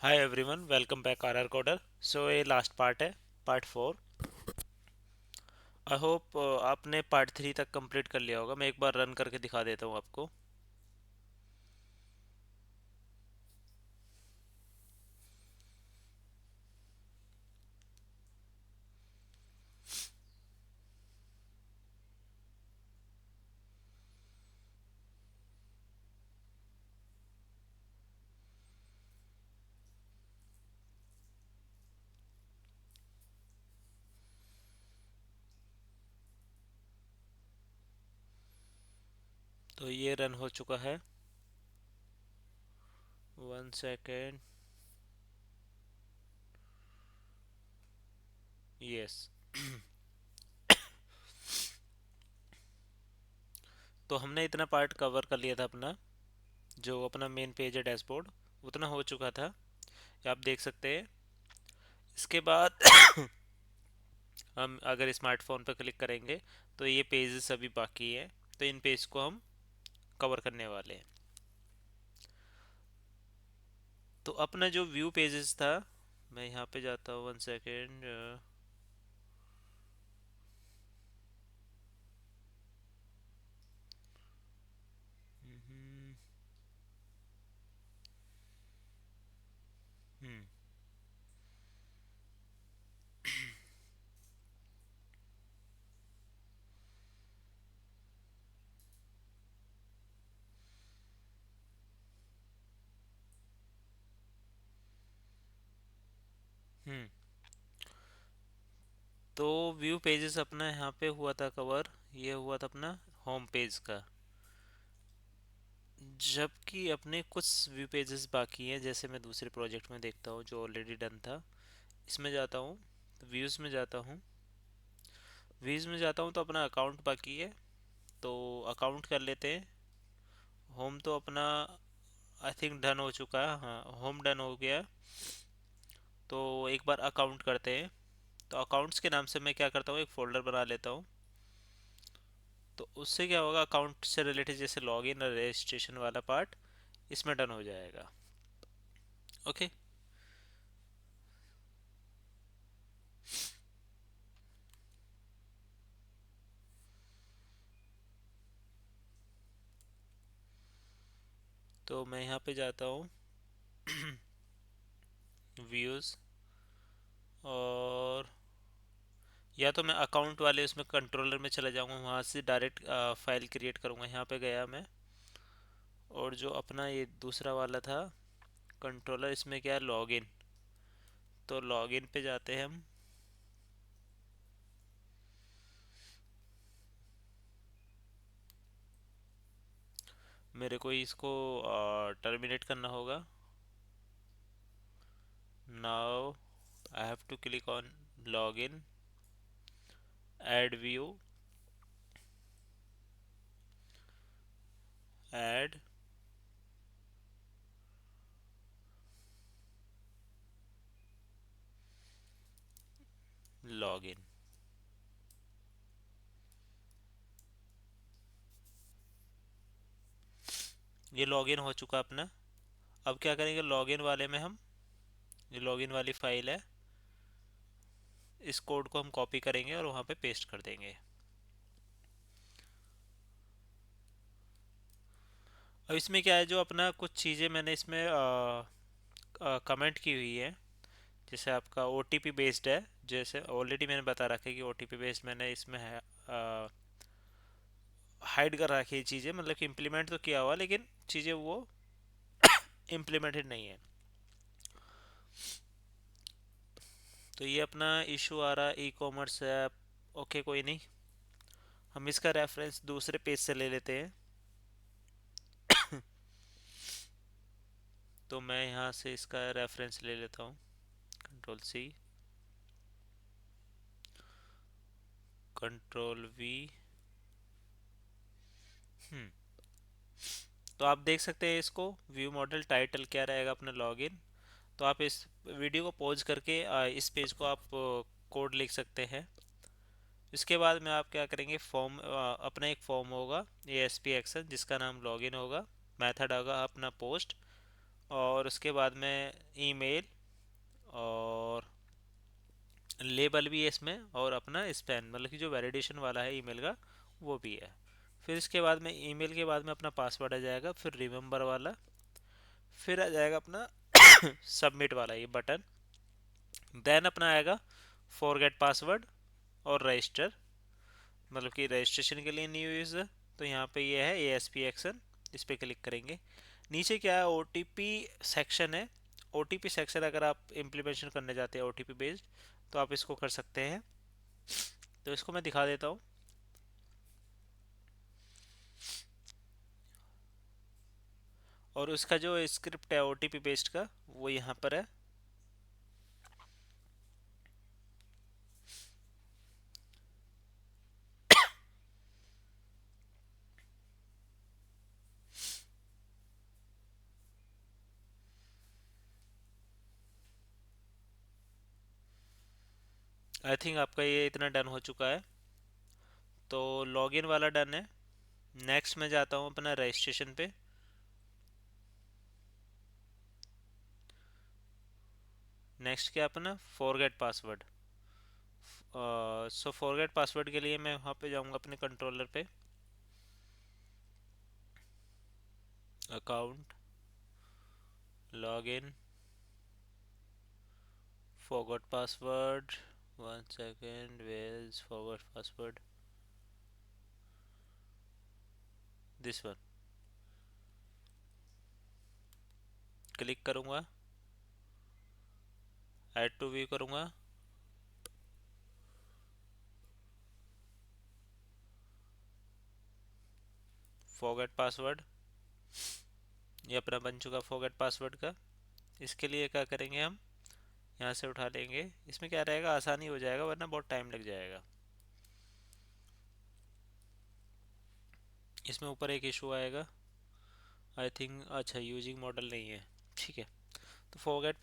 हाय everyone, welcome back R coder. So ये last part है, part 4। I hope आपने part 3 तक कंप्लीट कर लिया होगा। मैं एक बार रन करके दिखा देता हूँ आपको। तो ये रन हो चुका है। 1 सेकेंड। यस। तो हमने इतना पार्ट कवर कर लिया था अपना। जो अपना मेन पेज है डैशबोर्ड, उतना हो चुका था। ये आप देख सकते हैं। इसके बाद हम अगर स्मार्टफोन पर क्लिक करेंगे तो ये पेजेस अभी बाकी है। तो इन पेज को हम कवर करने वाले हैं। तो अपना जो व्यू पेजेस था, मैं यहाँ पे जाता हूँ। 1 सेकेंड। हम्म। हम्म। हम्म। तो व्यू पेजेस अपना यहाँ पे हुआ था कवर। ये हुआ था अपना होम पेज का। जबकि अपने कुछ व्यू पेजेस बाकी हैं, जैसे मैं दूसरे प्रोजेक्ट में देखता हूँ जो ऑलरेडी डन था। इसमें जाता हूँ, व्यूज़ में जाता हूँ। व्यूज़ में जाता हूँ तो अपना अकाउंट बाकी है। तो अकाउंट कर लेते हैं। होम तो अपना आई थिंक डन हो चुका है। हाँ, होम डन हो गया। तो एक बार अकाउंट करते हैं। तो अकाउंट्स के नाम से मैं क्या करता हूँ, एक फ़ोल्डर बना लेता हूँ। तो उससे क्या होगा, अकाउंट से रिलेटेड जैसे लॉगिन और रजिस्ट्रेशन वाला पार्ट इसमें डन हो जाएगा। ओके। तो मैं यहाँ पे जाता हूँ, व्यूज़। और या तो मैं अकाउंट वाले उसमें कंट्रोलर में चला जाऊँगा, वहाँ से डायरेक्ट फाइल क्रिएट करूँगा। यहाँ पे गया मैं। और जो अपना ये दूसरा वाला था कंट्रोलर, इसमें क्या है, लॉगिन। तो लॉगिन पे जाते हैं हम। मेरे को इसको टर्मिनेट करना होगा। Now I have to click on login, add view, add login. ये लॉगिन हो चुका अपना। अब क्या करेंगे, लॉगिन वाले में हम, ये लॉगिन वाली फाइल है, इस कोड को हम कॉपी करेंगे और वहाँ पे पेस्ट कर देंगे। अब इसमें क्या है, जो अपना कुछ चीज़ें मैंने इसमें कमेंट की हुई है। जैसे आपका ओ टी पी बेस्ड है। जैसे ऑलरेडी मैंने बता रखा है कि ओ टी पी बेस्ड मैंने इसमें है, हाइड कर रखी है चीज़ें। मतलब कि इम्प्लीमेंट तो किया हुआ, लेकिन चीज़ें वो इम्प्लीमेंटेड नहीं है। तो ये अपना इशू आ रहा है, ई कॉमर्स ऐप। ओके, कोई नहीं। हम इसका रेफरेंस दूसरे पेज से ले लेते हैं। तो मैं यहाँ से इसका रेफरेंस ले लेता हूँ। Control C, control V. Hmm. तो आप देख सकते हैं इसको, व्यू मॉडल टाइटल क्या रहेगा अपना, लॉगिन। तो आप इस वीडियो को पॉज करके इस पेज को आप कोड लिख सकते हैं। इसके बाद में आप क्या करेंगे, फॉर्म, अपना एक फॉर्म होगा, ए एस पी एक्शन, जिसका नाम लॉगिन होगा। मेथड होगा अपना पोस्ट। और उसके बाद में ईमेल, और लेबल भी है इसमें, और अपना स्पैन मतलब कि जो वैलिडेशन वाला है ईमेल का वो भी है। फिर इसके बाद में ईमेल के बाद में अपना पासवर्ड आ जाएगा, फिर रिमेंबर वाला, फिर आ जाएगा अपना सबमिट वाला ये बटन। देन अपना आएगा फॉरगेट पासवर्ड और रजिस्टर, मतलब कि रजिस्ट्रेशन के लिए न्यू यूज़र। तो यहाँ पे ये है ASP एक्शन, इस पर क्लिक करेंगे। नीचे क्या है, OTP सेक्शन है। OTP सेक्शन अगर आप इम्प्लीमेंटेशन करने जाते हैं OTP बेस्ड, तो आप इसको कर सकते हैं। तो इसको मैं दिखा देता हूँ। और उसका जो स्क्रिप्ट है OTP बेस्ड का, वो यहाँ पर है। आई थिंक आपका ये इतना डन हो चुका है। तो लॉगिन वाला डन है। नेक्स्ट में जाता हूँ अपना रजिस्ट्रेशन पे। नेक्स्ट क्या अपना forget password. So forget password के लिए मैं वहाँ पे जाऊँगा अपने कंट्रोलर पे, account, login, forgot password, 1 second, where is forgot password, this one. Click करूँगा, ऐड टू व्यू करूँगा। फॉरगेट पासवर्ड, ये अपना बन चुका फॉरगेट पासवर्ड का। इसके लिए क्या करेंगे, हम यहाँ से उठा लेंगे। इसमें क्या रहेगा, आसानी हो जाएगा, वरना बहुत टाइम लग जाएगा। इसमें ऊपर एक इशू आएगा, आई थिंक, अच्छा यूजिंग मॉडल नहीं है, ठीक है। तो फॉरगेट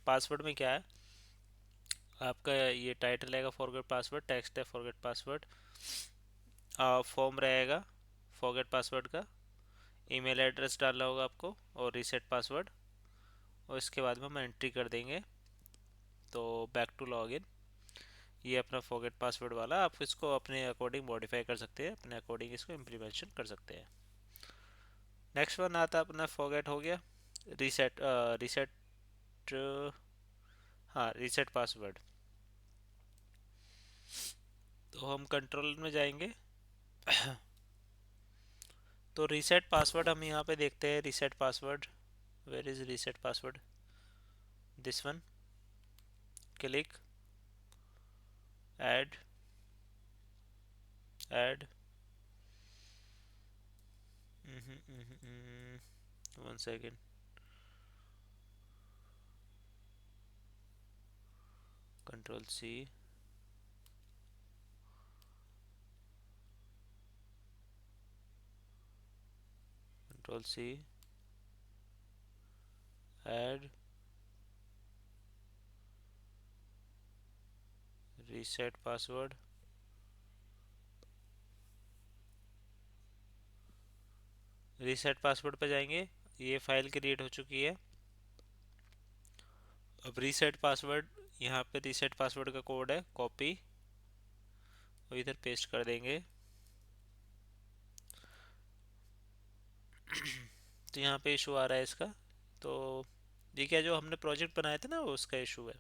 पासवर्ड में क्या है, आपका ये टाइटल रहेगा फॉरगेट पासवर्ड, टेक्स्ट है फॉरगेट पासवर्ड, फॉर्म रहेगा फॉरगेट पासवर्ड का, ईमेल एड्रेस डालना होगा आपको, और रीसेट पासवर्ड। और इसके बाद में हम एंट्री कर देंगे। तो बैक टू लॉगिन, ये अपना फॉरगेट पासवर्ड वाला, आप इसको अपने अकॉर्डिंग मॉडिफाई कर सकते हैं, अपने अकॉर्डिंग इसको इम्प्लीमेंटेशन कर सकते हैं। नेक्स्ट वन आता है अपना फॉरगेट हो गया। रीसेट, रीसेट, हाँ रीसेट पासवर्ड। तो हम कंट्रोल में जाएंगे। तो रीसेट पासवर्ड हम यहाँ पे देखते हैं, reset password, where is reset password, this one. Click, add, add, 1 second, control C, control C, add, reset password. Reset password पे जाएंगे, ये फाइल क्रिएट हो चुकी है। अब रीसेट पासवर्ड, यहाँ पे रीसेट पासवर्ड का कोड है, कॉपी, और इधर पेस्ट कर देंगे। तो यहाँ पे इशू आ रहा है इसका। तो ये क्या, जो हमने प्रोजेक्ट बनाया था ना, वो उसका इशू है।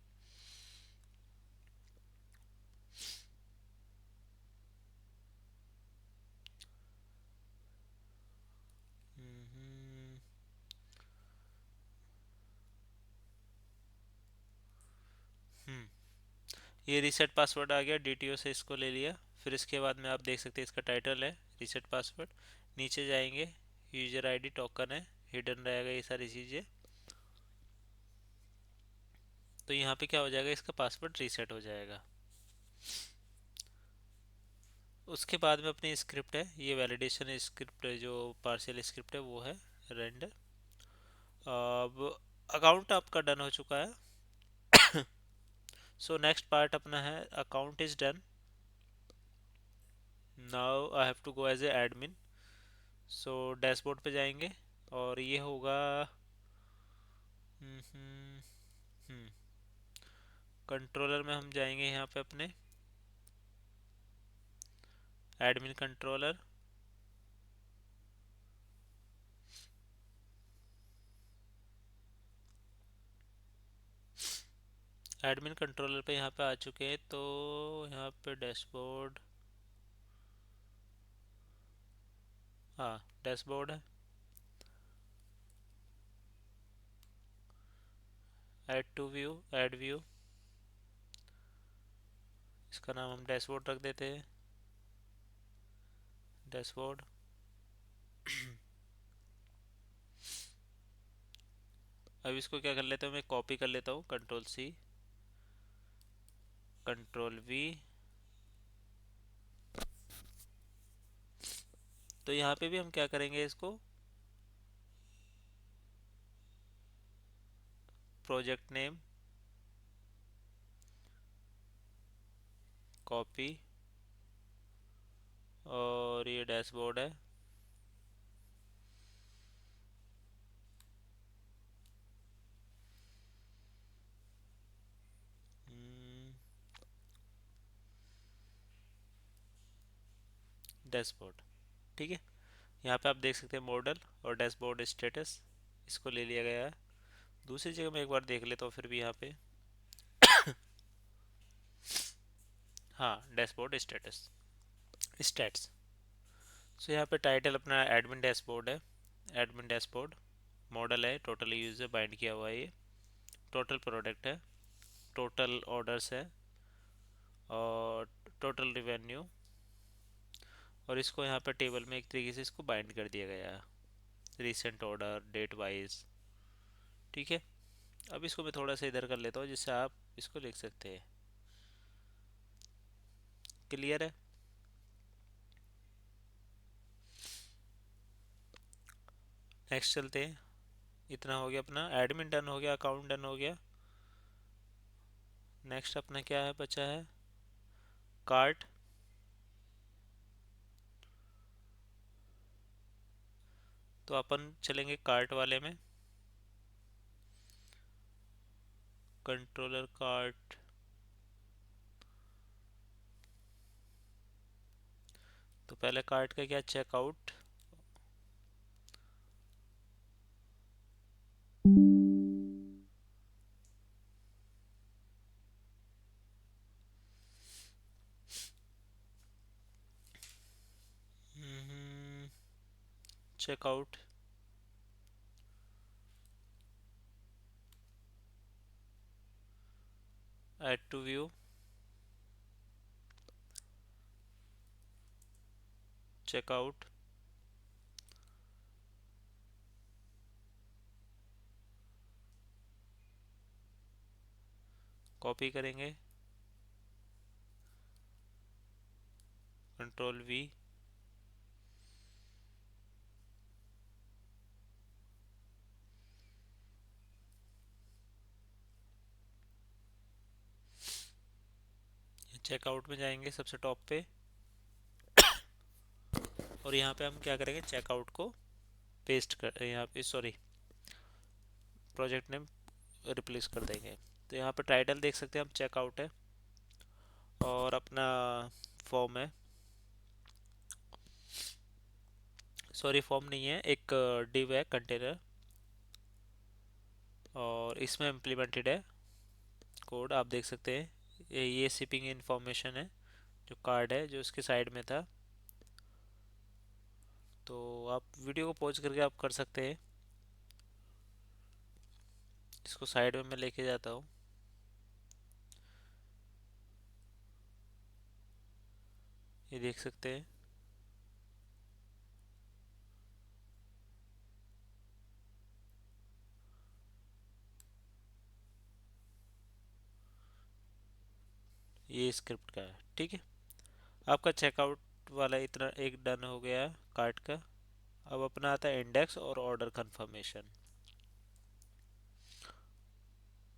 हम्म, हम्म, ये रीसेट पासवर्ड आ गया, DTO से इसको ले लिया। फिर इसके बाद में आप देख सकते हैं इसका टाइटल है रीसेट पासवर्ड। नीचे जाएंगे, यूजर आईडी टोकन है, हिडन रहेगा ये सारी चीज़ें। तो यहाँ पे क्या हो जाएगा, इसका पासवर्ड रीसेट हो जाएगा। उसके बाद में अपनी स्क्रिप्ट है, ये वैलिडेशन स्क्रिप्ट जो पार्शियल स्क्रिप्ट है वो है रेंडर। अब अकाउंट आपका डन हो चुका है। सो नेक्स्ट पार्ट अपना है, account is done, now I have to go as a admin. So dashboard पे जाएंगे, और ये होगा हम्म हम्म कंट्रोलर में हम जाएंगे यहाँ पे अपने एडमिन कंट्रोलर। एडमिन कंट्रोलर पे यहाँ पे आ चुके हैं, तो यहाँ पे डैशबोर्ड, हाँ डैशबोर्ड है। Add to view, add view, इसका नाम हम डैशबोर्ड रख देते हैं, डैशबोर्ड। अब इसको क्या कर लेता हूँ, मैं कॉपी कर लेता हूँ, कंट्रोल सी, कंट्रोल वी। तो यहाँ पे भी हम क्या करेंगे, इसको प्रोजेक्ट नेम, कॉपी, और ये डैशबोर्ड है। डैशबोर्ड, ठीक है। यहाँ पे आप देख सकते हैं मॉडल और डैशबोर्ड स्टेटस, इसको ले लिया गया है। दूसरी जगह मैं एक बार देख लेता हूँ फिर भी यहाँ पे, हाँ डैशबोर्ड स्टेटस, स्टैट्स। सो यहाँ पे टाइटल अपना एडमिन डैशबोर्ड है, एडमिन डैशबोर्ड। मॉडल है टोटल यूजर बाइंड किया हुआ है ये। टोटल प्रोडक्ट है, टोटल ऑर्डर्स है, और टोटल रिवेन्यू। और इसको यहाँ पे टेबल में एक तरीके से इसको बाइंड कर दिया गया है, रिसेंट ऑर्डर, डेट वाइज, ठीक है। अब इसको मैं थोड़ा सा इधर कर लेता हूँ जिससे आप इसको लिख सकते हैं। क्लियर है। नेक्स्ट चलते हैं। इतना हो गया अपना, एडमिन डन हो गया, अकाउंट डन हो गया। नेक्स्ट अपना क्या है, बचा है कार्ट। तो अपन चलेंगे कार्ट वाले में, कंट्रोलर कार्ट। तो पहले कार्ट का क्या, checkout, checkout, add to view, checkout, copy करेंगे, कंट्रोल वी, चेकआउट में जाएंगे सबसे टॉप पे, और यहाँ पे हम क्या करेंगे, चेकआउट को पेस्ट कर, यहाँ पे सॉरी, प्रोजेक्ट नेम रिप्लेस कर देंगे। तो यहाँ पे टाइटल देख सकते हैं हम, चेकआउट है, और अपना फॉर्म है, सॉरी फॉर्म नहीं है, एक डिव है, कंटेनर, और इसमें इम्प्लीमेंटेड है कोड, आप देख सकते हैं। ये शिपिंग इंफॉर्मेशन है, जो कार्ड है जो उसके साइड में था। तो आप वीडियो को पॉज करके आप कर सकते हैं। इसको साइड में मैं लेके जाता हूँ, ये देख सकते हैं। ये स्क्रिप्ट का है, ठीक है। आपका चेकआउट वाला इतना एक डन हो गया कार्ट का। अब अपना आता है इंडेक्स और ऑर्डर कंफर्मेशन।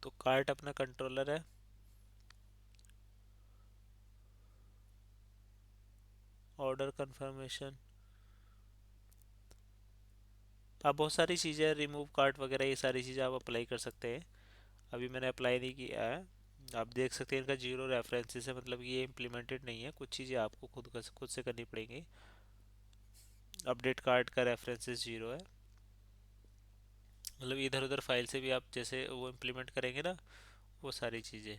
तो कार्ट अपना कंट्रोलर है, ऑर्डर कंफर्मेशन, अब बहुत सारी चीज़ें, रिमूव कार्ट वगैरह, ये सारी चीज़ें आप अप्लाई कर सकते हैं। अभी मैंने अप्लाई नहीं किया है। आप देख सकते हैं इनका जीरो रेफरेंसेस है, मतलब ये इम्प्लीमेंटेड नहीं है। कुछ चीज़ें आपको खुद से करनी पड़ेंगी। अपडेट कार्ड का रेफरेंसेस जीरो है, मतलब इधर उधर फाइल से भी आप जैसे वो इम्प्लीमेंट करेंगे ना, वो सारी चीज़ें।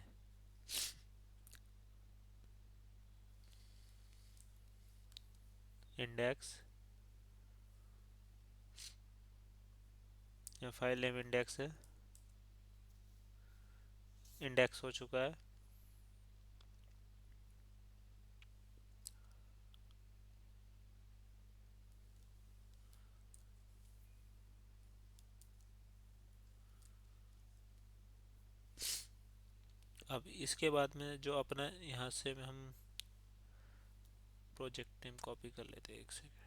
इंडेक्स, या फाइल नेम इंडेक्स है, इंडेक्स हो चुका है। अब इसके बाद में जो अपना यहाँ से में हम प्रोजेक्ट नेम कॉपी कर लेते हैं, एक सेकेंड।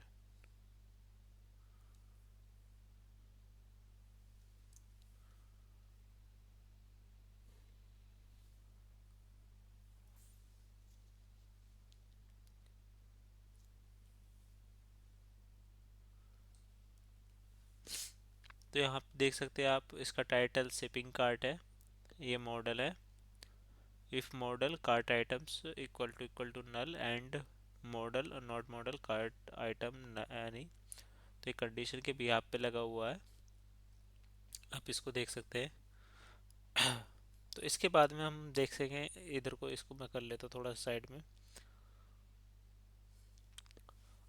तो यहाँ पे देख सकते हैं आप, इसका टाइटल शिपिंग कार्ट है, ये मॉडल है। If model cart items equal to null and model not model cart item यानी, तो ये कंडीशन के बिहाफ पे लगा हुआ है। आप इसको देख सकते हैं। तो इसके बाद में हम देख सकें, इधर को इसको मैं कर लेता हूँ थोड़ा साइड में।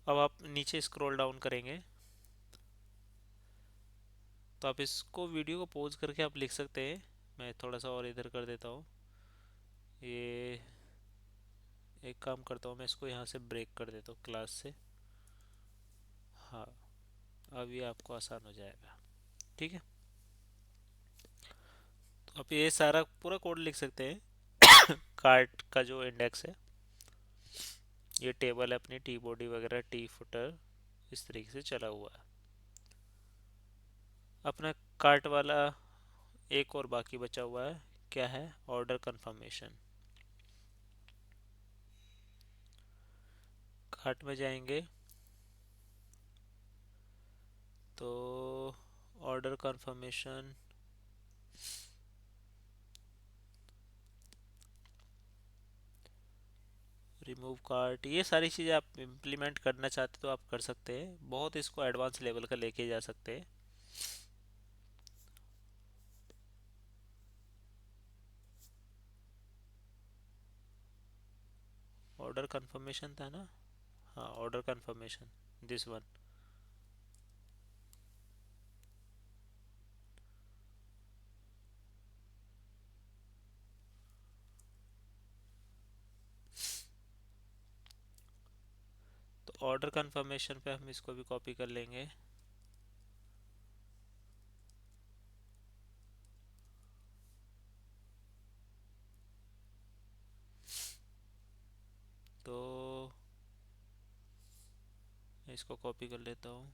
अब आप नीचे स्क्रॉल डाउन करेंगे तो आप इसको, वीडियो को पॉज करके आप लिख सकते हैं। मैं थोड़ा सा और इधर कर देता हूँ। ये एक काम करता हूँ, मैं इसको यहाँ से ब्रेक कर देता हूँ क्लास से। हाँ, अब ये आपको आसान हो जाएगा। ठीक है, तो आप ये सारा पूरा कोड लिख सकते हैं। कार्ट का जो इंडेक्स है, ये टेबल है अपनी, टी बॉडी वगैरह, टी फुटर, इस तरीके से चला हुआ है अपना कार्ट वाला। एक और बाकी बचा हुआ है, क्या है, ऑर्डर कंफर्मेशन। कार्ट में जाएंगे तो ऑर्डर कंफर्मेशन, रिमूव कार्ट, ये सारी चीज़ें आप इम्प्लीमेंट करना चाहते तो आप कर सकते हैं। बहुत इसको एडवांस लेवल का लेके जा सकते हैं। ऑर्डर कंफर्मेशन था ना, हाँ ऑर्डर कंफर्मेशन, दिस वन। तो ऑर्डर कंफर्मेशन पे हम इसको भी कॉपी कर लेंगे। तो मैं इसको कॉपी कर लेता हूँ।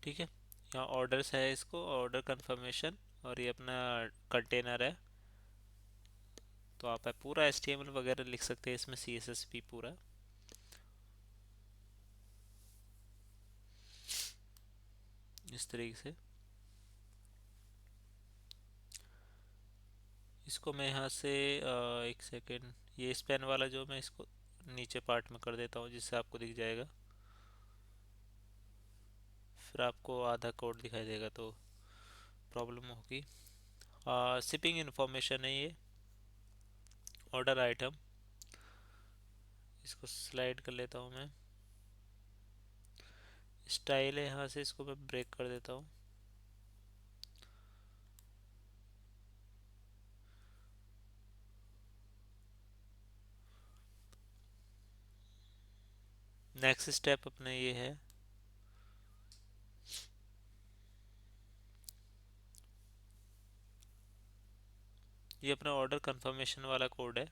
ठीक है, यहाँ ऑर्डर्स है, इसको ऑर्डर कंफर्मेशन, और ये अपना कंटेनर है। तो आप पूरा HTML वगैरह लिख सकते हैं इसमें, CSS भी पूरा। इस तरीके से इसको मैं यहाँ से एक सेकेंड, ये स्पेन वाला जो, मैं इसको नीचे पार्ट में कर देता हूँ जिससे आपको दिख जाएगा। फिर आपको आधा कोड दिखाई देगा तो प्रॉब्लम होगी। शिपिंग इंफॉर्मेशन है ये, ऑर्डर आइटम, इसको स्लाइड कर लेता हूँ मैं। स्टाइल है, यहाँ से इसको मैं ब्रेक कर देता हूँ। नेक्स्ट स्टेप अपना ये है, ये अपना ऑर्डर कंफर्मेशन वाला कोड है।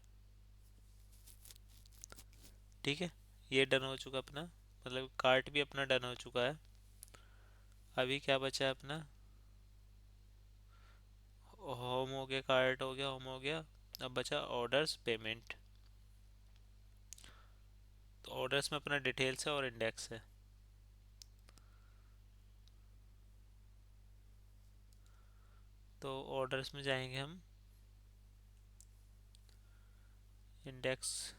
ठीक है, ये डन हो चुका अपना, मतलब कार्ट भी अपना डन हो चुका है। अभी क्या बचा है अपना, होम हो गया, कार्ट हो गया, होम हो गया। अब बचा ऑर्डर्स, पेमेंट। तो ऑर्डर्स में अपना डिटेल्स है और इंडेक्स है। तो ऑर्डर्स में जाएंगे हम, इंडेक्स,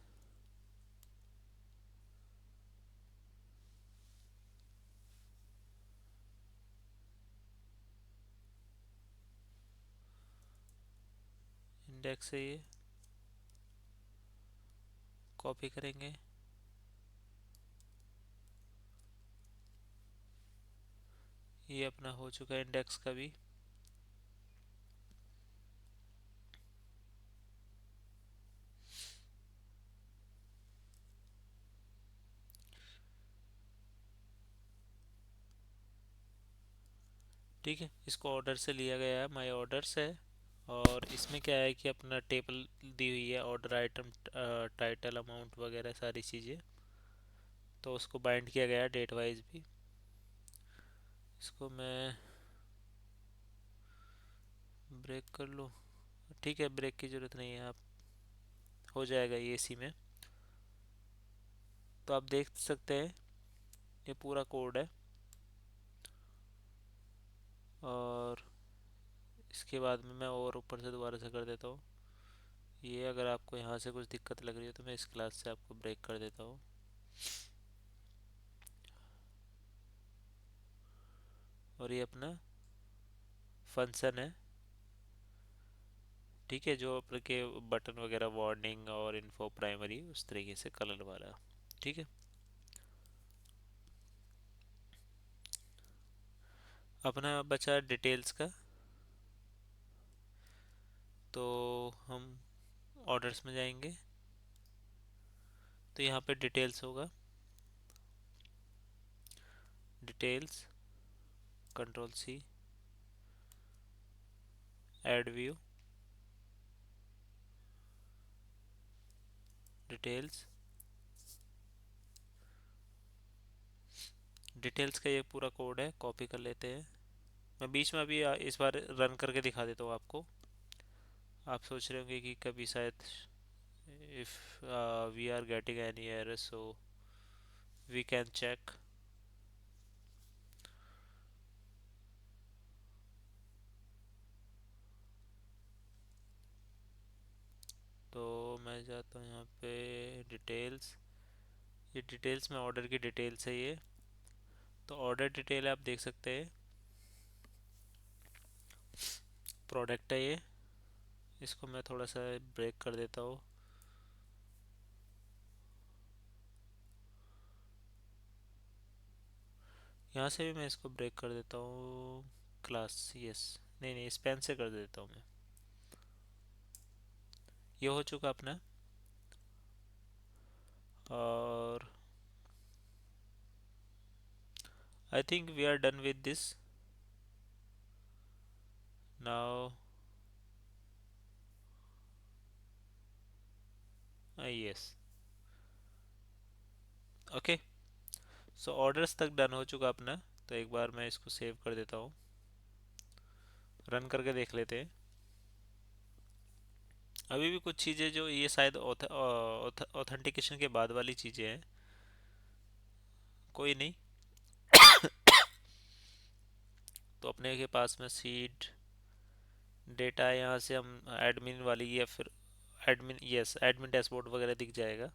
इंडेक्स है ये, कॉपी करेंगे। ये अपना हो चुका है इंडेक्स का भी। ठीक है, इसको ऑर्डर से लिया गया है, माई ऑर्डर्स है। और इसमें क्या है कि अपना टेबल दी हुई है, ऑर्डर आइटम, टाइटल, अमाउंट वगैरह सारी चीज़ें। तो उसको बाइंड किया गया है डेट वाइज भी। इसको मैं ब्रेक कर लूँ? ठीक है, ब्रेक की ज़रूरत नहीं है, आप हो जाएगा ये इसी में। तो आप देख सकते हैं ये पूरा कोड है। और इसके बाद में मैं और ऊपर से दोबारा से कर देता हूँ ये। अगर आपको यहाँ से कुछ दिक्कत लग रही है तो मैं इस क्लास से आपको ब्रेक कर देता हूँ। और ये अपना फंक्शन है, ठीक है, जो अपने के बटन वगैरह, वार्निंग और इन्फो प्राइमरी, उस तरीके से कलर वाला। ठीक है, अपना बचा डिटेल्स का। तो हम ऑर्डर्स में जाएंगे, तो यहाँ पे डिटेल्स होगा, details, control C, add view, details. Details का ये पूरा कोड है, कॉपी कर लेते हैं। मैं बीच में अभी इस बार रन करके दिखा देता हूँ आपको। आप सोच रहे होंगे कि कभी शायद if we are getting any error, so we can check. तो मैं जाता हूँ यहाँ पे, डिटेल्स। ये डिटेल्स में ऑर्डर की डिटेल्स है ये। तो ऑर्डर डिटेल आप देख सकते हैं, प्रोडक्ट है ये। इसको मैं थोड़ा सा ब्रेक कर देता हूँ। यहाँ से भी मैं इसको ब्रेक कर देता हूँ, क्लास, यस, नहीं नहीं, स्पेन से कर देता हूँ मैं। ये हो चुका अपना। और I think we are done with this now. Yes, okay. So orders तक डन हो चुका अपना। तो एक बार मैं इसको सेव कर देता हूँ, रन करके देख लेते हैं। अभी भी कुछ चीज़ें जो ये शायद ऑथेंटिकेशन के बाद वाली चीज़ें हैं, कोई नहीं। तो अपने के पास में सीड डेटा है, यहाँ से हम एडमिन वाली या फिर एडमिन, यस, एडमिन डैशबोर्ड वगैरह दिख जाएगा।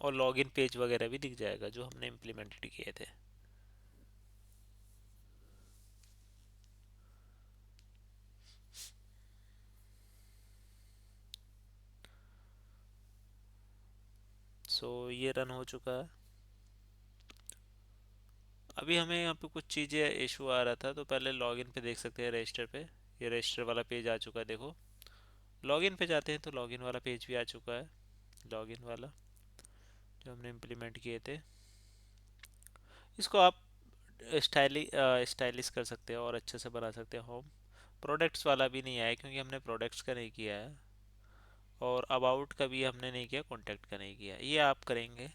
और लॉगिन पेज वगैरह भी दिख जाएगा जो हमने इम्प्लीमेंटेड किए थे। सो ये रन हो चुका है। अभी हमें यहाँ पे कुछ चीज़ें इशू आ रहा था, तो पहले लॉगिन पे देख सकते हैं, रजिस्टर पे। ये रजिस्टर वाला पेज आ चुका है, देखो। लॉगिन पे जाते हैं तो लॉगिन वाला पेज भी आ चुका है, लॉगिन वाला जो हमने इम्प्लीमेंट किए थे। इसको आप स्टाइलिश कर सकते हो और अच्छे से बना सकते हो। होम प्रोडक्ट्स वाला भी नहीं आया क्योंकि हमने प्रोडक्ट्स का नहीं किया है, और अबाउट का भी हमने नहीं किया, कॉन्टैक्ट का नहीं किया, ये आप करेंगे।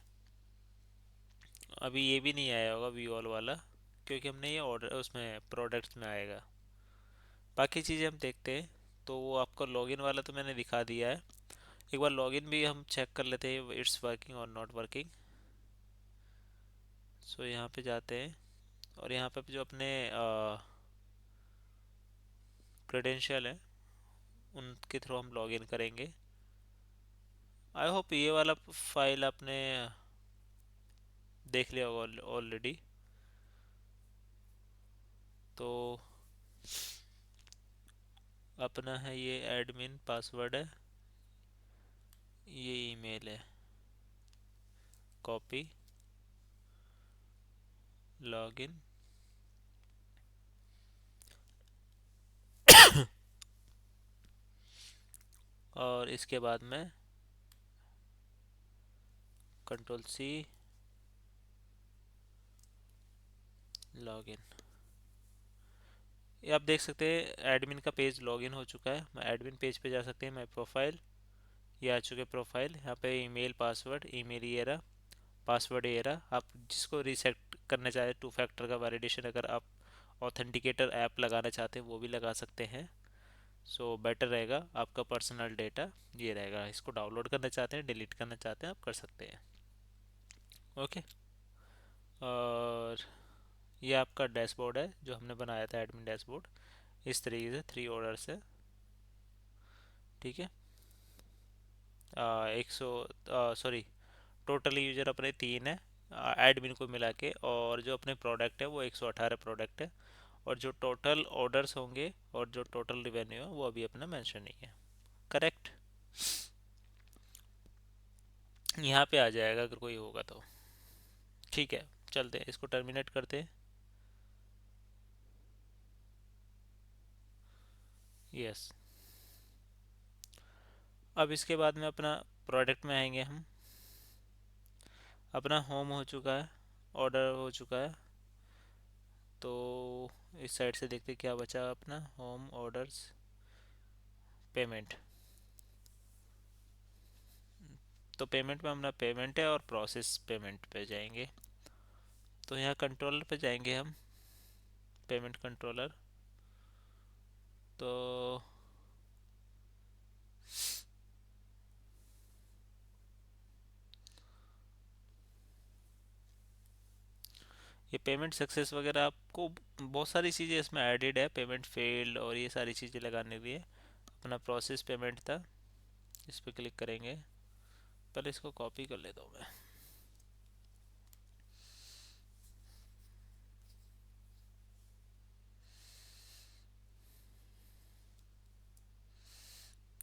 अभी ये भी नहीं आया होगा व्यू ऑल वाला। क्योंकि हमने ये ऑर्डर उसमें प्रोडक्ट्स में आएगा। बाकी चीज़ें हम देखते हैं। तो वो आपको लॉगिन वाला तो मैंने दिखा दिया है। एक बार लॉगिन भी हम चेक कर लेते हैं इट्स वर्किंग और नॉट वर्किंग। सो यहाँ पे जाते हैं और यहाँ पे जो अपने क्रेडेंशियल है उनके थ्रू हम लॉगिन करेंगे। आई होप ये वाला फाइल आपने देख लिया होगा ऑलरेडी। तो अपना है ये एडमिन पासवर्ड है, ये ईमेल है, कॉपी, लॉगिन, और इसके बाद में कंट्रोल सी, लॉगिन। ये आप देख सकते हैं एडमिन का पेज लॉगिन हो चुका है। मैं एडमिन पेज पे जा सकते हैं, माय प्रोफाइल, ये आ चुके प्रोफाइल। यहाँ पे ईमेल पासवर्ड, ईमेल ये रहा, पासवर्ड ये रहा। आप जिसको रीसेट करना चाहें, टू फैक्टर का वैलिडेशन अगर आप ऑथेंटिकेटर ऐप लगाना चाहते हैं वो भी लगा सकते हैं। सो बेटर रहेगा। आपका पर्सनल डेटा ये रहेगा। इसको डाउनलोड करना चाहते हैं, डिलीट करना चाहते हैं, आप कर सकते हैं। ओके। और ये आपका डैशबोर्ड है जो हमने बनाया था, एडमिन डैशबोर्ड। इस तरीके से 3 ऑर्डर्स है। ठीक है। 100, सॉरी, टोटल यूजर अपने 3 है एडमिन को मिला के, और जो अपने प्रोडक्ट है वो 118 प्रोडक्ट है। और जो टोटल ऑर्डर्स होंगे और जो टोटल रिवेन्यू है वो अभी अपना मेंशन नहीं है। करेक्ट। यहाँ पे आ जाएगा अगर कोई होगा तो। ठीक है, चलते हैं, इसको टर्मिनेट करते हैं। यस। अब इसके बाद में अपना प्रोडक्ट में आएंगे हम। अपना होम हो चुका है, ऑर्डर हो चुका है। तो इस साइड से देखते क्या बचा अपना, होम, ऑर्डर्स, पेमेंट। तो पेमेंट में अपना पेमेंट है और प्रोसेस पेमेंट पे जाएंगे। तो यहाँ कंट्रोलर पे जाएंगे हम, पेमेंट कंट्रोलर। तो ये पेमेंट सक्सेस वगैरह आपको बहुत सारी चीज़ें इसमें एडेड है, पेमेंट फेल्ड और ये सारी चीज़ें लगाने के लिए। अपना प्रोसेस पेमेंट था, इस पर क्लिक करेंगे। पहले इसको कॉपी कर लेता हूँ मैं।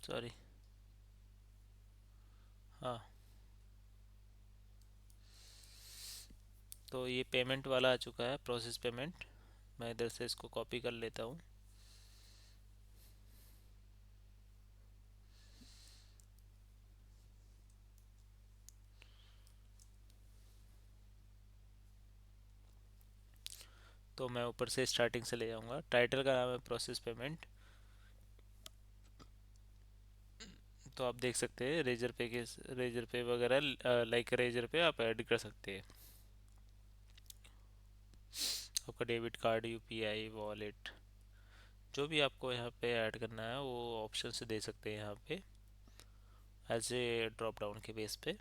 सॉरी। हाँ, तो ये पेमेंट वाला आ चुका है, प्रोसेस पेमेंट। मैं इधर से इसको कॉपी कर लेता हूँ। तो मैं ऊपर से स्टार्टिंग से ले जाऊँगा। टाइटल का नाम है प्रोसेस पेमेंट। तो आप देख सकते हैं रेजर पे के, रेजर पे वगैरह, लाइक रेजर पे आप ऐड कर सकते हैं आपका डेबिट कार्ड, यूपीआई, वॉलेट, जो भी आपको यहाँ पे ऐड करना है वो ऑप्शन से दे सकते हैं यहाँ पे एज ए ड्रॉप डाउन के बेस पे।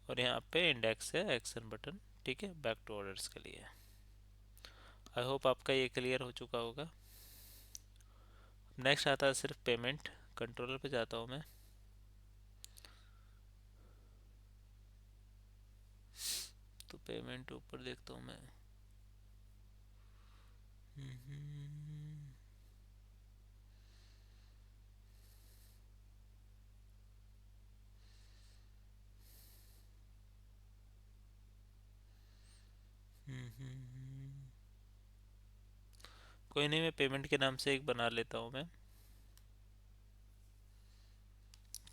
और यहाँ पे इंडेक्स है, एक्शन बटन। ठीक है, बैक टू ऑर्डर्स के लिए। आई होप आपका ये क्लियर हो चुका होगा। नेक्स्ट आता है सिर्फ पेमेंट। कंट्रोलर पे जाता हूँ मैं। तो पेमेंट ऊपर देखता हूँ मैं। कोई नहीं, मैं पेमेंट के नाम से एक बना लेता हूँ मैं।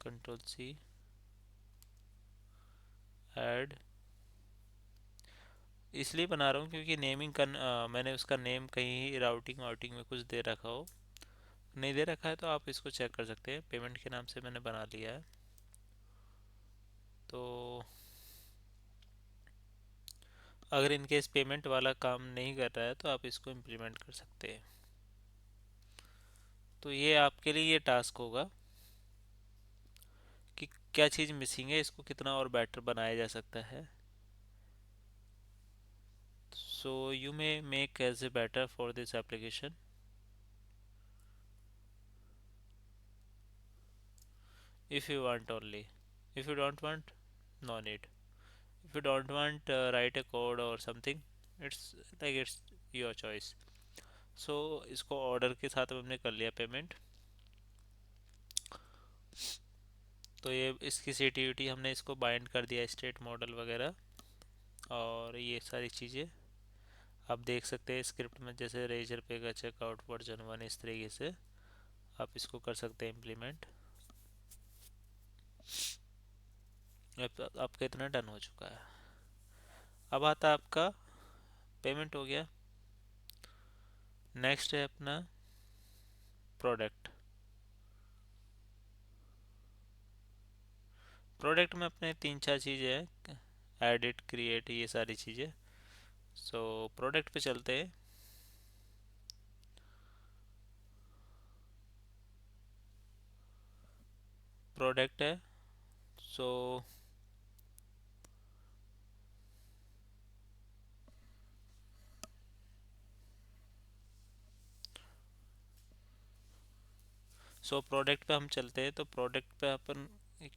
Control C, add. इसलिए बना रहा हूँ क्योंकि नेमिंग का मैंने उसका नेम कहीं राउटिंग वाउटिंग में कुछ दे रखा हो। नहीं दे रखा है तो आप इसको चेक कर सकते हैं। पेमेंट के नाम से मैंने बना लिया है। तो अगर इनकेस पेमेंट वाला काम नहीं कर रहा है तो आप इसको इम्प्लीमेंट कर सकते हैं। तो ये आपके लिए ये टास्क होगा कि क्या चीज़ मिसिंग है, इसको कितना और बेटर बनाया जा सकता है। So you may make as a better for this application if you want only. If you don't want, no need. If you don't want write a code or something, it's like it's your choice. So इसको order के साथ हमने कर लिया payment. तो ये इसकी सिटीयूटी हमने इसको बाइंड कर दिया, स्टेट मॉडल वगैरह और ये सारी चीज़ें आप देख सकते हैं स्क्रिप्ट में, जैसे रेजर पे का चेकआउट वर्जन 1, इस तरीके से आप इसको कर सकते हैं इम्प्लीमेंट। आपका इतना डन हो चुका है। अब आता है आपका पेमेंट हो गया। नेक्स्ट है अपना प्रोडक्ट। प्रोडक्ट में अपने तीन चार चीज़ें हैं, एडिट, क्रिएट, ये सारी चीज़ें। सो प्रोडक्ट पे चलते हैं। प्रोडक्ट है, सो प्रोडक्ट पे हम चलते हैं। तो प्रोडक्ट पे अपन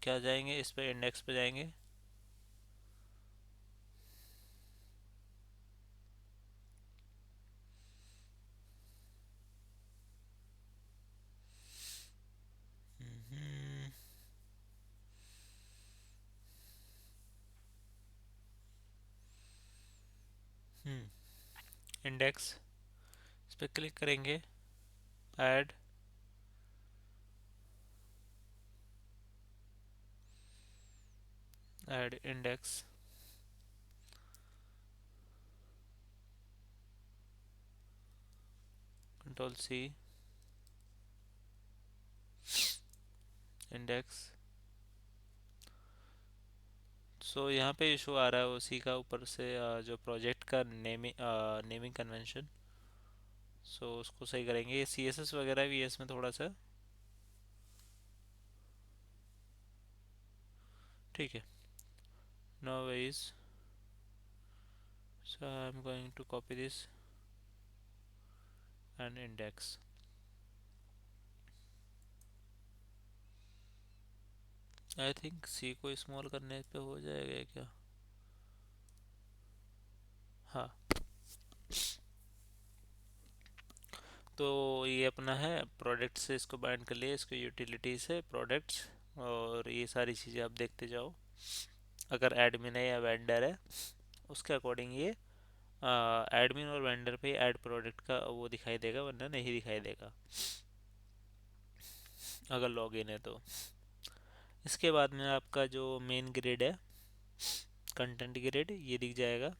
क्या जाएंगे, इस पे इंडेक्स पे जाएंगे। हम्म, इंडेक्स, इस पे क्लिक करेंगे, add, add index, control C, index. यहाँ पे इशू आ रहा है उसी का, ऊपर से जो प्रोजेक्ट का नेमिंग कन्वेंशन। उसको सही करेंगे। ये CSS वगैरह भी है इसमें थोड़ा सा, ठीक है, no ways. I am going to copy this and index. I think C को स्मॉल करने पे हो जाएगा क्या? हाँ। तो ये अपना है प्रोडक्ट से, इसको बाइंड कर लिए, इसको यूटिलिटी से प्रोडक्ट्स, और ये सारी चीज़ें आप देखते जाओ। अगर एडमिन है या वेंडर है उसके अकॉर्डिंग ये एडमिन और वेंडर पे ऐड प्रोडक्ट का वो दिखाई देगा, वरना नहीं दिखाई देगा अगर लॉगिन है तो। इसके बाद में आपका जो मेन ग्रिड है, कंटेंट ग्रिड, ये दिख जाएगा।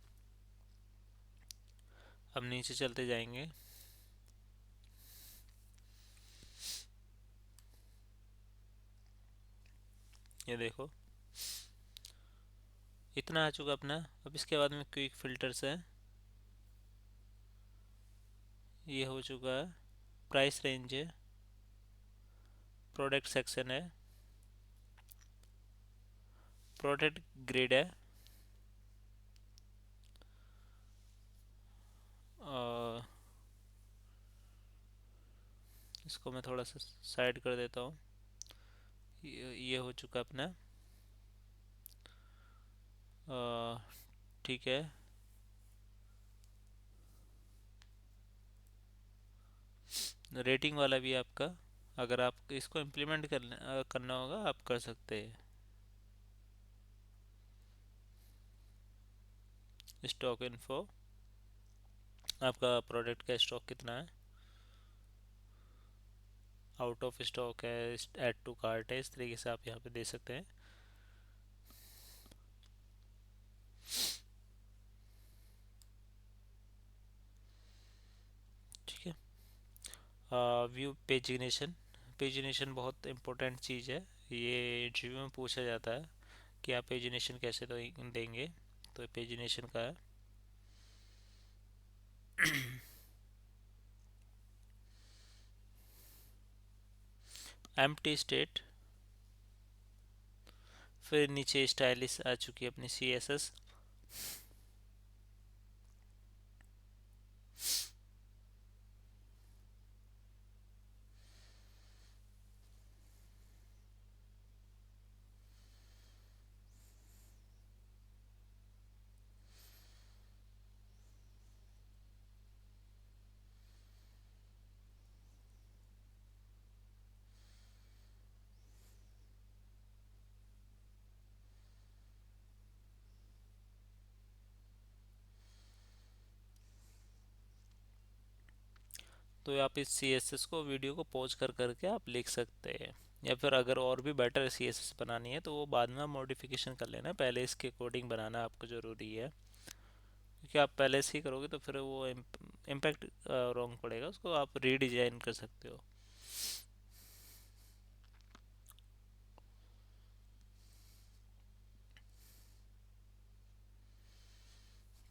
अब नीचे चलते जाएंगे। ये देखो इतना आ चुका अपना। अब इसके बाद में क्विक फिल्टर्स है, ये हो चुका है। प्राइस रेंज है, प्रोडक्ट सेक्शन है, प्रोडक्ट ग्रिड है, और इसको मैं थोड़ा सा साइड कर देता हूँ। ये हो चुका अपना। ठीक है। रेटिंग वाला भी आपका, अगर आप इसको इम्प्लीमेंट करना होगा आप कर सकते हैं। स्टॉक इन्फो, आपका प्रोडक्ट का स्टॉक कितना है, आउट ऑफ स्टॉक है, ऐड टू कार्ट है, इस तरीके से आप यहाँ पे दे सकते हैं। ठीक है। View pagination. पेजिनेशन बहुत इंपॉर्टेंट चीज़ है, ये इंटरव्यू में पूछा जाता है कि आप पेजिनेशन कैसे देंगे। तो पेजिनेशन का है, एम्प्टी स्टेट, फिर नीचे स्टाइलिश आ चुकी है अपनी सी एस एस। तो आप इस सी एस एस को वीडियो को पॉज कर करके आप लिख सकते हैं, या फिर अगर और भी बेटर सी एस एस बनानी है तो वो बाद में मॉडिफिकेशन कर लेना, पहले इसके कोडिंग बनाना आपको ज़रूरी है। क्योंकि आप पहले से ही करोगे तो फिर वो इम्पैक्ट रॉन्ग पड़ेगा, उसको आप रीडिज़ाइन कर सकते हो।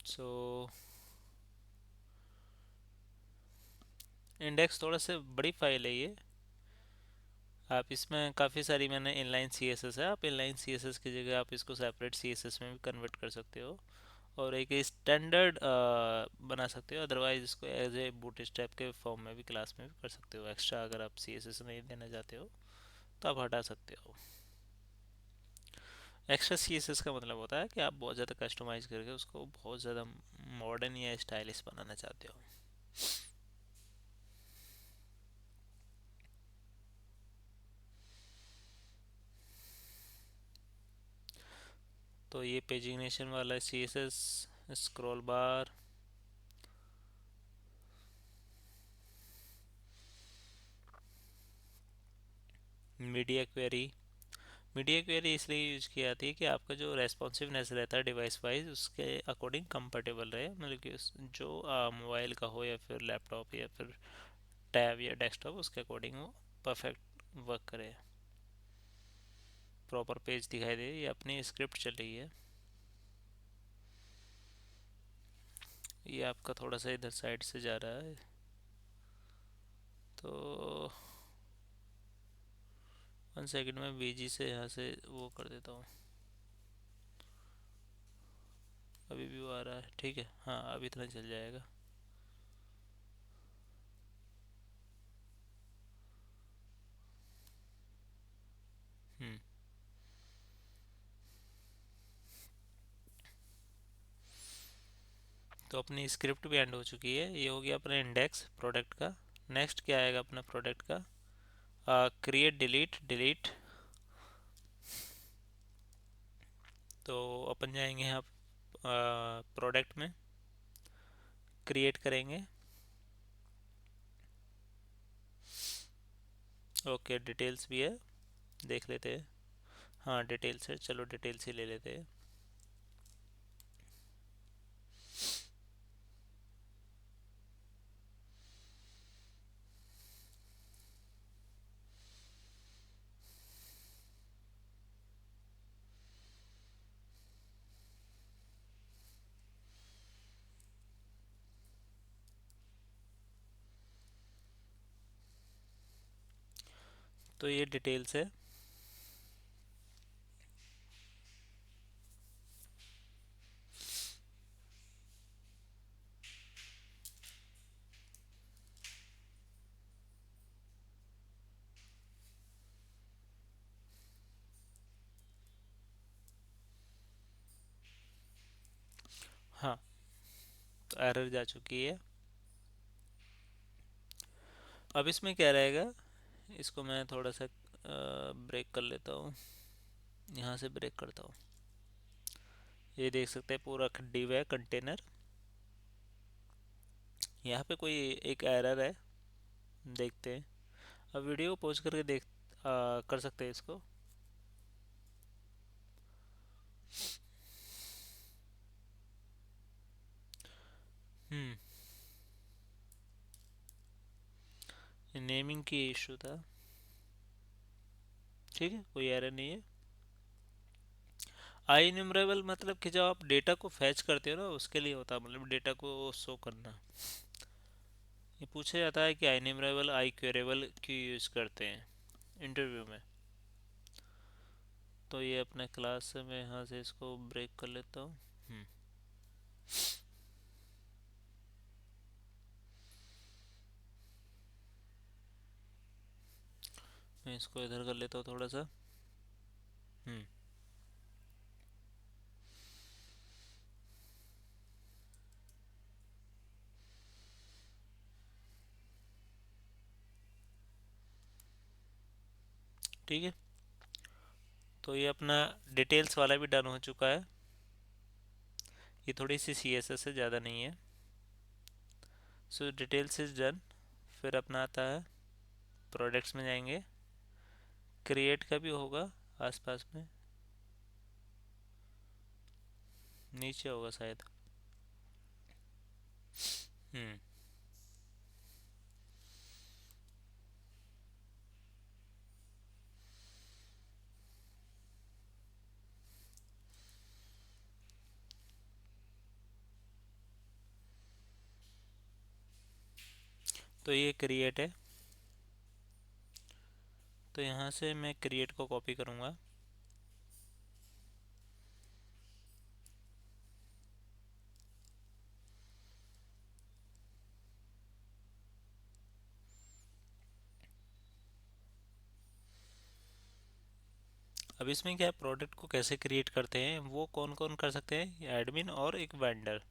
सो इंडेक्स थोड़ा सा बड़ी फाइल है ये। आप इसमें काफ़ी सारी, मैंने इनलाइन सी एस एस है, आप इनलाइन सी एस एस की जगह आप इसको सेपरेट सी एस एस में भी कन्वर्ट कर सकते हो, और एक स्टैंडर्ड बना सकते हो। अदरवाइज इसको एज ए बूट स्ट्रैप के फॉर्म में भी क्लास में भी कर सकते हो। एक्स्ट्रा अगर आप सी एस एस नहीं देना चाहते हो तो आप हटा सकते हो। एक्स्ट्रा सी एस एस का मतलब होता है कि आप बहुत ज़्यादा कस्टमाइज़ करके उसको बहुत ज़्यादा मॉडर्न या स्टाइलिश बनाना चाहते हो। तो ये पेजिनेशन वाला C S S, scroll bar, media query. Media query इसलिए यूज की जाती है कि आपका जो रेस्पॉन्सिवनेस रहता है डिवाइस वाइज उसके अकॉर्डिंग कंफर्टेबल रहे, मतलब कि जो मोबाइल का हो या फिर लैपटॉप या फिर टैब या डेस्कटॉप, उसके अकॉर्डिंग वो परफेक्ट वर्क करे, प्रॉपर पेज दिखाई दे। ये अपनी स्क्रिप्ट चल रही है। ये आपका थोड़ा सा इधर साइड से जा रहा है, तो 1 सेकंड में बीजी से यहाँ से वो कर देता हूँ। अभी भी वो आ रहा है, ठीक है, हाँ अब इतना चल जाएगा। हम्म। तो अपनी स्क्रिप्ट भी एंड हो चुकी है। ये हो गया अपना इंडेक्स प्रोडक्ट का। नेक्स्ट क्या आएगा अपना प्रोडक्ट का? Create delete delete. तो अपन जाएंगे यहाँ प्रोडक्ट में, क्रिएट करेंगे। ओके, डिटेल्स भी है, देख लेते हैं। हाँ डिटेल्स है, चलो डिटेल्स ही ले लेते हैं। तो ये डिटेल्स है। हाँ, तो एरर जा चुकी है। अब इसमें क्या रहेगा, इसको मैं थोड़ा सा ब्रेक कर लेता हूँ, यहाँ से ब्रेक करता हूँ। ये देख सकते हैं पूरा डिव है कंटेनर। यहाँ पे कोई एक एरर है, देखते हैं। अब वीडियो को पॉज करके कर सकते हैं इसको। हम्म। नेमिंग की इशू था, ठीक है, कोई एरर नहीं है। आई न्यूमरेबल मतलब कि जब आप डेटा को फैच करते हो ना उसके लिए होता है, मतलब डेटा को शो करना। ये पूछा जाता है कि आई न्यूमरेबल आई क्वेरेबल क्यों यूज़ करते हैं इंटरव्यू में। तो ये अपने क्लास से मैं यहाँ से इसको ब्रेक कर लेता हूँ। मैं इसको इधर कर लेता हूँ थोड़ा सा। हम्म। ठीक है, तो ये अपना डिटेल्स वाला भी डन हो चुका है। ये थोड़ी सी सी एस एस से ज़्यादा नहीं है। So details is done. फिर अपना आता है प्रोडक्ट्स में जाएंगे, क्रिएट का भी होगा आसपास में, नीचे होगा शायद। हम्म। तो ये क्रिएट है, तो यहाँ से मैं क्रिएट को कॉपी करूँगा। अब इसमें क्या है, प्रोडक्ट को कैसे क्रिएट करते हैं वो कौन कौन कर सकते हैं, एडमिन और एक वेंडर।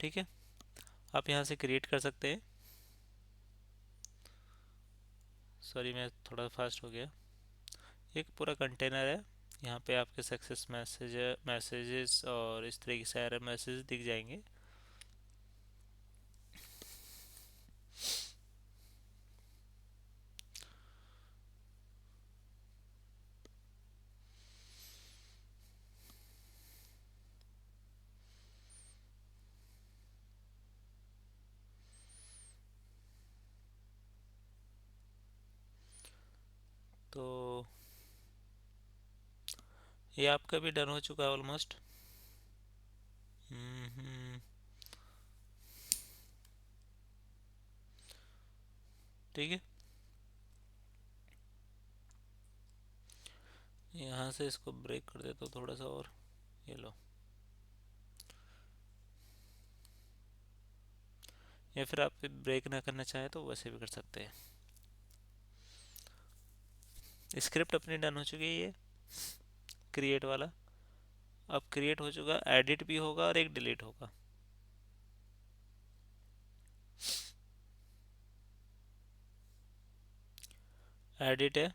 ठीक है, आप यहाँ से क्रिएट कर सकते हैं। सॉरी मैं थोड़ा फास्ट हो गया। एक पूरा कंटेनर है, यहाँ पे आपके सक्सेस मैसेजेस और इस तरीके से एरर मैसेज दिख जाएंगे। तो ये आपका भी डन हो चुका है ऑलमोस्ट। हम्म। ठीक है, यहाँ से इसको ब्रेक कर देता हूँ थोड़ा सा और। ये लो, या फिर आप ब्रेक ना करना चाहें तो वैसे भी कर सकते हैं। स्क्रिप्ट अपनी डन हो चुकी है ये क्रिएट वाला। अब क्रिएट हो चुका, एडिट भी होगा और एक डिलीट होगा। एडिट है,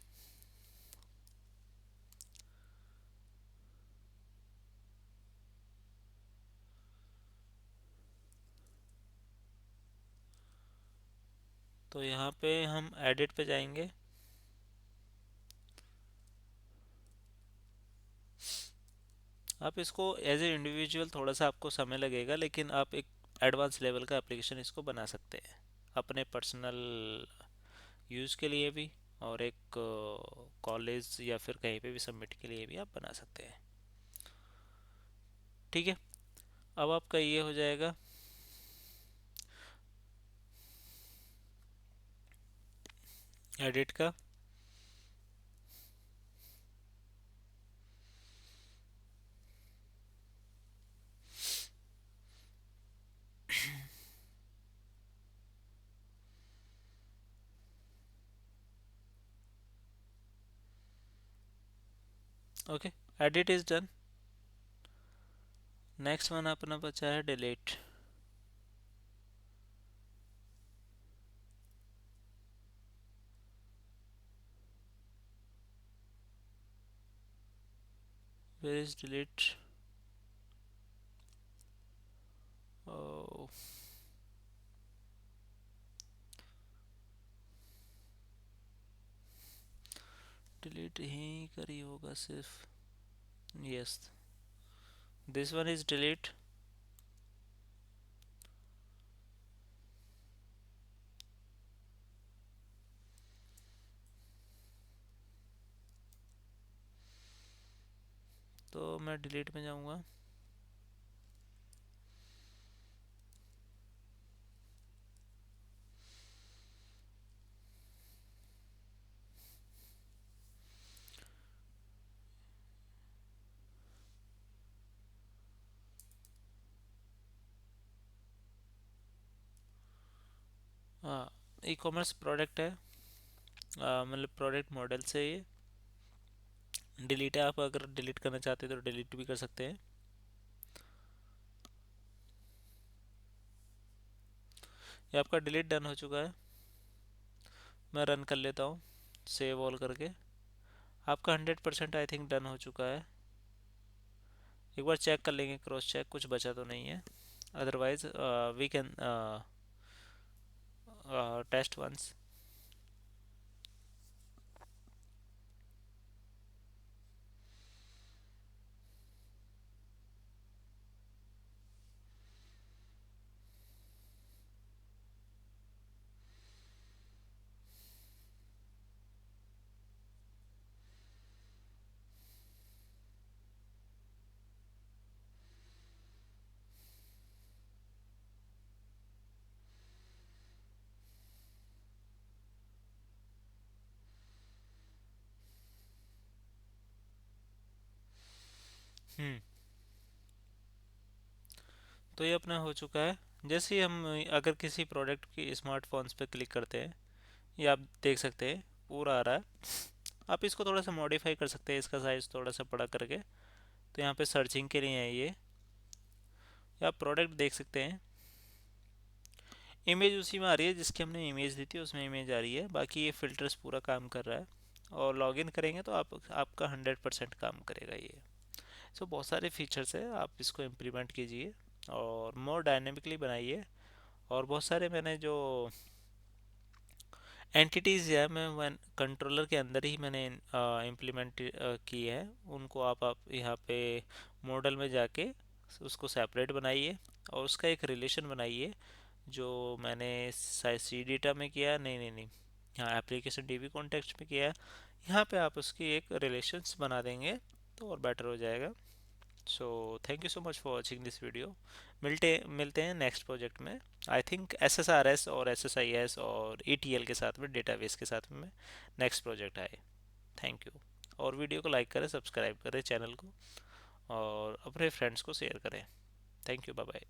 तो यहाँ पे हम एडिट पे जाएंगे। आप इसको एज ए इंडिविजुअल थोड़ा सा आपको समय लगेगा, लेकिन आप एक एडवांस लेवल का एप्लीकेशन इसको बना सकते हैं अपने पर्सनल यूज़ के लिए भी, और एक कॉलेज या फिर कहीं पे भी सबमिट के लिए भी आप बना सकते हैं। ठीक है, अब आपका ये हो जाएगा एडिट का। Okay, edit is done. Next one अपना बचा है delete. Where is delete? Delete ही करी होगा सिर्फ। Yes, this one is delete. तो मैं डिलीट में जाऊँगा। हाँ, ई कॉमर्स प्रोडक्ट है, मतलब प्रोडक्ट मॉडल से ये डिलीट है। आप अगर डिलीट करना चाहते हैं तो डिलीट भी कर सकते हैं। ये आपका डिलीट डन हो चुका है। मैं रन कर लेता हूँ सेव ऑल करके। आपका 100% आई थिंक डन हो चुका है। एक बार चेक कर लेंगे, क्रॉस चेक, कुछ बचा तो नहीं है। Otherwise we can test once. Hmm. तो ये अपना हो चुका है। जैसे ही हम अगर किसी प्रोडक्ट की स्मार्टफोन्स पे क्लिक करते हैं, ये आप देख सकते हैं पूरा आ रहा है। आप इसको थोड़ा सा मॉडिफाई कर सकते हैं, इसका साइज़ थोड़ा सा बड़ा करके। तो यहाँ पे सर्चिंग के लिए है ये आप प्रोडक्ट देख सकते हैं। इमेज उसी में आ रही है जिसकी हमने इमेज दी थी, उसमें इमेज आ रही है। बाकी ये फ़िल्टर्स पूरा काम कर रहा है। और लॉगिन करेंगे तो आपका 100% काम करेगा ये। सो बहुत सारे फीचर्स है, आप इसको इम्प्लीमेंट कीजिए और मोर डायनेमिकली बनाइए। और बहुत सारे मैंने जो एंटिटीज़ है, मैं कंट्रोलर के अंदर ही मैंने इम्प्लीमेंट की है। उनको आप यहाँ पे मॉडल में जाके उसको सेपरेट बनाइए और उसका एक रिलेशन बनाइए। जो मैंने सी डेटा में किया, नहीं नहीं नहीं, यहाँ एप्लीकेशन डीबी कॉन्टेक्स्ट में किया है। यहाँ पे आप उसकी एक रिलेशंस बना देंगे तो और बेटर हो जाएगा। So thank you so much for watching this video. मिलते हैं नेक्स्ट प्रोजेक्ट में। आई थिंक SSRS और SSIS और ETL के साथ में, डेटाबेस के साथ में नेक्स्ट प्रोजेक्ट आए। Thank you. और वीडियो को लाइक करें, सब्सक्राइब करें चैनल को, और अपने फ्रेंड्स को शेयर करें। Thank you, bye bye.